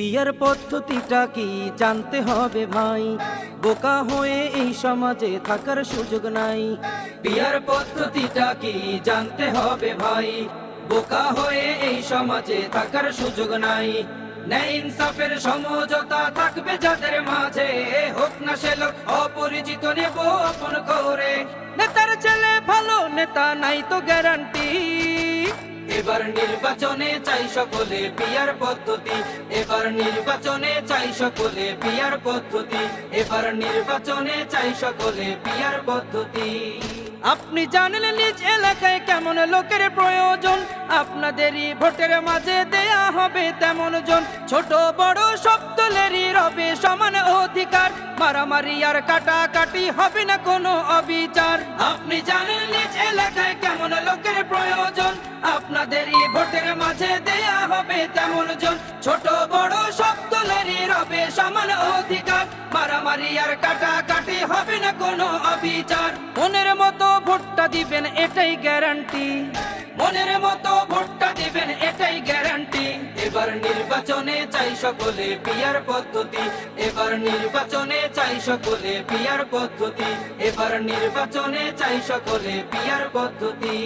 বিয়ার পদ্ধতিটা কি জানতে হবে ভাই, বোকা হয়ে এই সমাজে থাকার সুযোগ নাই। বিয়ার পদ্ধতিটা কি জানতে হবে ভাই, বোকা হয়ে এই সমাজে থাকার সুযোগ নাই। ন্যায় ইনসাফের সমঝোতা থাকবে যাদের মাঝে, হোক না সে লোক অপরিচিত নেব আপন করে। নেতার ছেলে ভালো, নেতা নাই তো গ্যারান্টি। এবার নির্বাচনে চাই সকলে বিয়ার পদ্ধতি, এবার নির্বাচনে চাই সকলে বিয়ার পদ্ধতি, এবার নির্বাচনে চাই সকলে বিয়ার পদ্ধতি। আপনি জানেন নিজ এলাকায় কেমন লোকের প্রয়োজন, আপনাদেরই ভোটের মাঝে দেয়া হবে তেমন জন। ছোট বড় সব দলেরই রবে সমান অধিকার, মারামারি আর কাটাকাটি হবে না কোনো অবিচার। আপনি জানেন নিজ এলাকায় কেমন লোকের প্রয়োজন, আপনাদেরই ভোটের মাঝে দেয়া হবে তেমন জন। ছোট বড় সব দলেরই রবে সমান অধিকার, মারামারি আর কাটাকাটি হবে না কোনো অবিচার। মনের মতো ভোটটা দিবেন এটাই গ্যারান্টি, মনের মতো ভোটটা দিবেন এটাই গ্যারান্টি। এবার নির্বাচনে চাই সকলে বিয়ার পদ্ধতি, এবার নির্বাচনে চাই সকলে বিয়ার পদ্ধতি, এবার নির্বাচনে চাই সকলে বিয়ার পদ্ধতি।